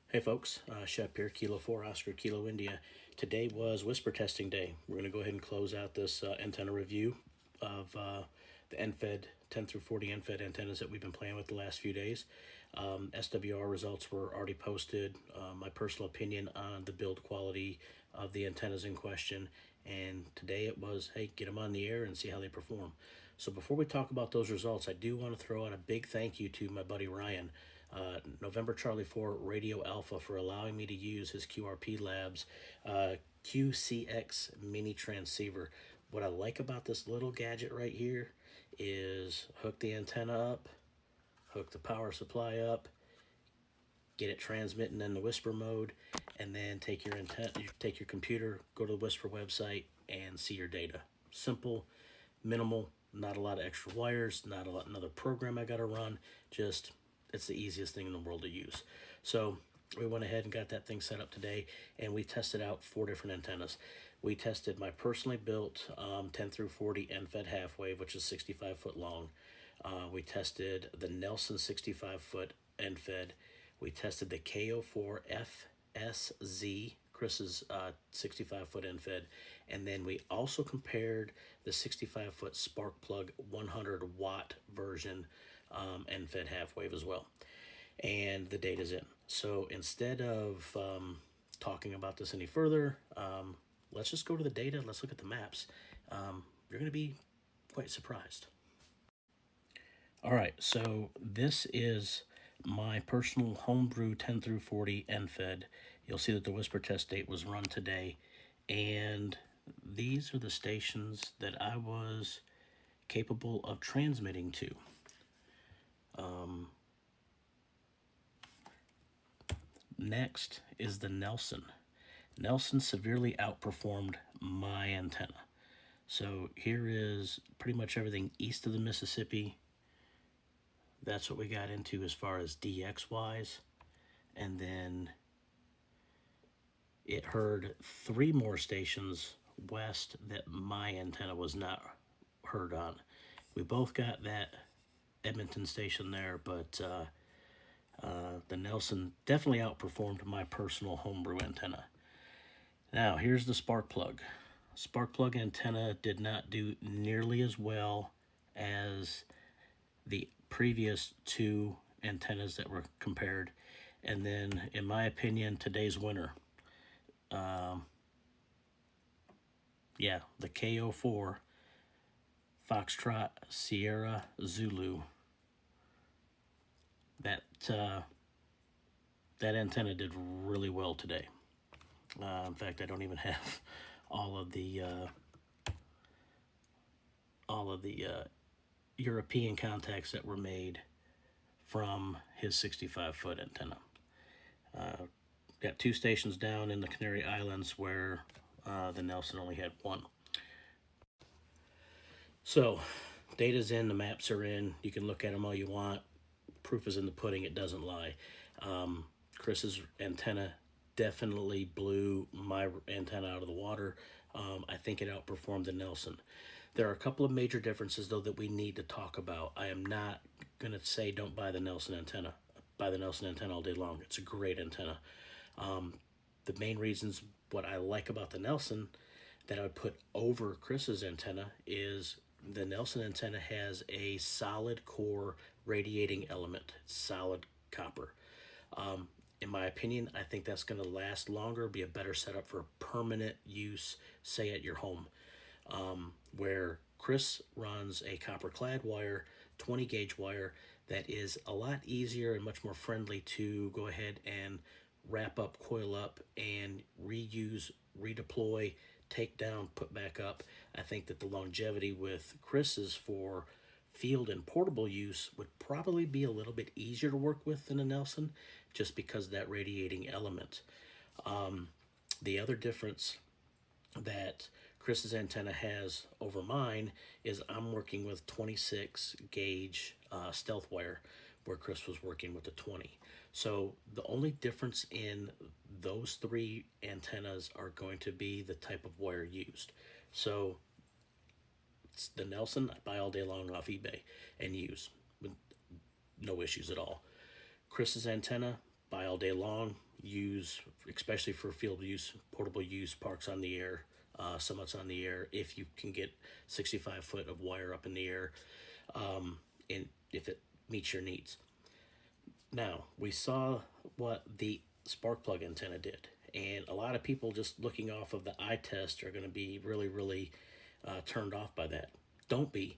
Hey folks, Shep here, Kilo 4, Oscar, Kilo India. Today was Wspr testing day. We're going to go ahead and close out this antenna review of the NFED 10 through 40 NFED antennas that we've been playing with the last few days. SWR results were already posted. My personal opinion on the build quality of the antennas in question. And today it was, hey, get them on the air and see how they perform. So before we talk about those results, I do want to throw out a big thank you to my buddy Ryan. November Charlie 4 Radio Alpha for allowing me to use his QRP Labs QCX mini transceiver. What I like about this little gadget right here is hook the antenna up, hook the power supply up, get it transmitting in the Wspr mode, and then take your computer, go to the Wspr website, and see your data. Simple, minimal, not a lot of extra wires, not another program I got to run. Just it's the easiest thing in the world to use. So we went ahead and got that thing set up today, and we tested out 4 different antennas. We tested my personally built 10 through 40 NFED half wave, which is 65 foot long. We tested the Nelson 65 foot NFED. We tested the KO4FSZ, Chris's 65 foot NFED, and then we also compared the 65 foot spark plug 100 watt version NFED half wave as well. And the data's in. So instead of talking about this any further, let's just go to the data. Let's look at the maps. You're going to be quite surprised. All right, so this is my personal homebrew 10 through 40 NFED. You'll see that the Wspr test date was run today, and these are the stations that I was capable of transmitting to. Next is the Nelson. Nelson severely outperformed my antenna. So here is pretty much everything east of the Mississippi. That's what we got into as far as DX wise. And then it heard 3 more stations west that my antenna was not heard on. We both got that Edmonton station there, but the Nelson definitely outperformed my personal homebrew antenna. Now, here's the spark plug. Spark plug antenna did not do nearly as well as the previous 2 antennas that were compared. And then, in my opinion, today's winner. The KO4 Foxtrot Sierra Zulu. That antenna did really well today. In fact, I don't even have all of the European contacts that were made from his 65 foot antenna. Got 2 stations down in the Canary Islands where the Nelson only had 1. So, data's in, the maps are in. You can look at them all you want. Proof is in the pudding, it doesn't lie. Chris's antenna definitely blew my antenna out of the water. I think it outperformed the Nelson. There are a couple of major differences, though, that we need to talk about. I am not going to say don't buy the Nelson antenna. Buy the Nelson antenna all day long. It's a great antenna. The main reasons what I like about the Nelson that I would put over Chris's antenna is the Nelson antenna has a solid core radiating element. It's solid copper. In my opinion, I think that's going to last longer, be a better setup for permanent use, say at your home. Where Chris runs a copper clad wire, 20 gauge wire, that is a lot easier and much more friendly to go ahead and wrap up, coil up, and reuse, redeploy, take down, put back up. I think that the longevity with Chris's for field and portable use would probably be a little bit easier to work with than a Nelson, just because of that radiating element. The other difference that Chris's antenna has over mine is I'm working with 26 gauge stealth wire, where Chris was working with the 20. So the only difference in those 3 antennas are going to be the type of wire used. So it's the Nelson I buy all day long off eBay and use with no issues at all. Chris's antenna buy all day long, use, especially for field use, portable use, parks on the air, summits on the air, if you can get 65 foot of wire up in the air, and if it meets your needs. Now, we saw what the spark plug antenna did, and a lot of people just looking off of the eye test are going to be really turned off by that. Don't be.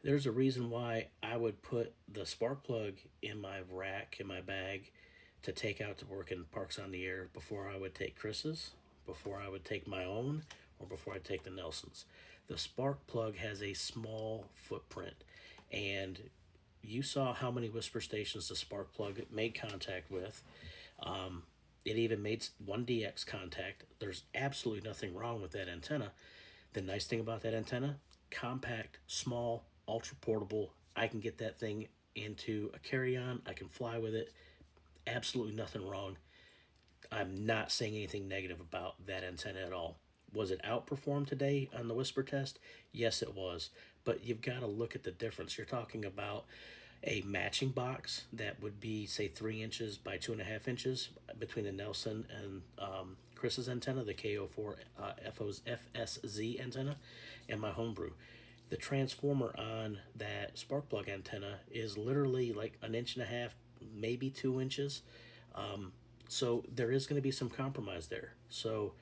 There's a reason why I would put the spark plug in my rack, in my bag, to take out to work in parks on the air before I would take Chris's, before I would take my own, or before I take the Nelson's. The spark plug has a small footprint, and you saw how many Wspr stations the spark plug made contact with. It even made 1DX contact. There's absolutely nothing wrong with that antenna. The nice thing about that antenna, compact, small, ultra portable. I can get that thing into a carry-on. I can fly with it. Absolutely nothing wrong. I'm not saying anything negative about that antenna at all. Was it outperformed today on the Wspr test? Yes, it was. But you've got to look at the difference. You're talking about a matching box that would be, say, 3 inches by 2.5 inches between the Nelson and Chris's antenna, the KO4FSZ antenna, and my homebrew. The transformer on that spark plug antenna is literally like 1.5 inches, maybe 2 inches. So there is going to be some compromise there. So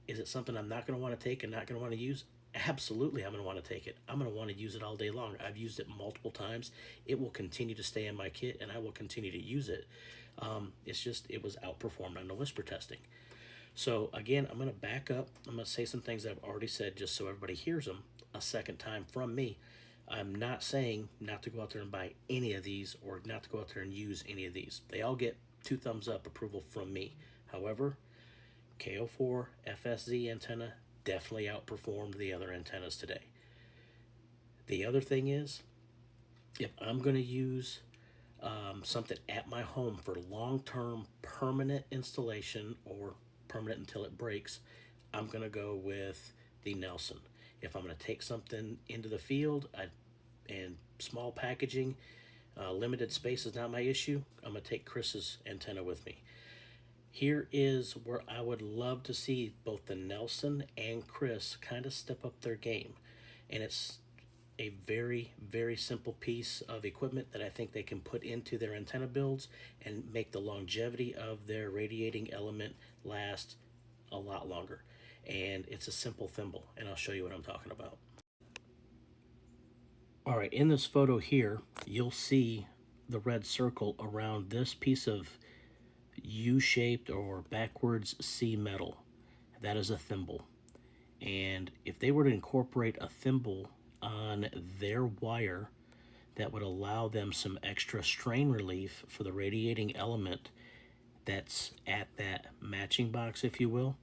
is it something I'm not going to want to take and not going to want to use? Absolutely, I'm going to want to take it. I'm going to want to use it all day long. I've used it multiple times. It will continue to stay in my kit, and I will continue to use it. It's just, it was outperformed on the Wspr testing. So again, I'm going to back up. I'm going to say some things that I've already said just so everybody hears them a second time from me. I'm not saying not to go out there and buy any of these or not to go out there and use any of these. They all get 2 thumbs up approval from me. However, KO4FSZ antenna definitely outperformed the other antennas today. The other thing is, if I'm going to use something at my home for long-term permanent installation or permanent until it breaks, I'm going to go with the Nelson. If I'm going to take something into the field and small packaging, limited space is not my issue, I'm going to take Chris's antenna with me. Here is where I would love to see both the Nelson and Chris kind of step up their game. And it's a very simple piece of equipment that I think they can put into their antenna builds and make the longevity of their radiating element last a lot longer. And it's a simple thimble, and I'll show you what I'm talking about. All right, in this photo here, you'll see the red circle around this piece of U-shaped or backwards C metal. That is a thimble. And if they were to incorporate a thimble on their wire, that would allow them some extra strain relief for the radiating element that's at that matching box, if you will.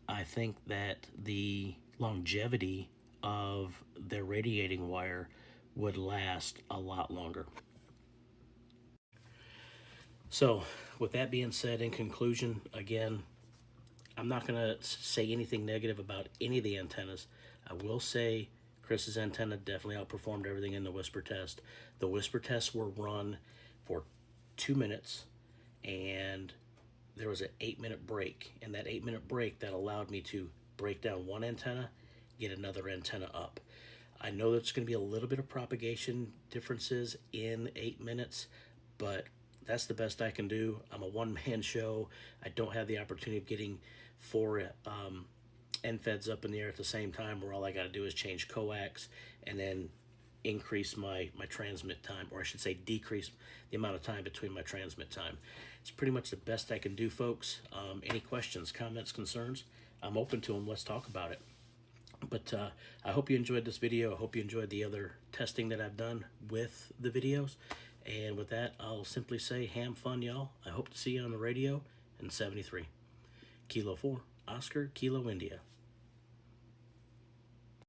I think that the longevity of their radiating wire would last a lot longer. So with that being said, in conclusion, again, I'm not going to say anything negative about any of the antennas. I will say Chris's antenna definitely outperformed everything in the Wspr test. The Wspr tests were run for 2 minutes, and there was an 8-minute break. And that 8-minute break, that allowed me to break down one antenna, get another antenna up. I know there's going to be a little bit of propagation differences in 8 minutes, but that's the best I can do. I'm a one-man show. I don't have the opportunity of getting 4 end feds up in the air at the same time, where all I got to do is change coax and then increase my transmit time, or I should say decrease the amount of time between my transmit time. It's pretty much the best I can do, folks. Any questions, comments, concerns? I'm open to them. Let's talk about it. But I hope you enjoyed this video. I hope you enjoyed the other testing that I've done with the videos. And with that, I'll simply say, ham fun, y'all. I hope to see you on the radio in 73. Kilo 4, Oscar, Kilo India.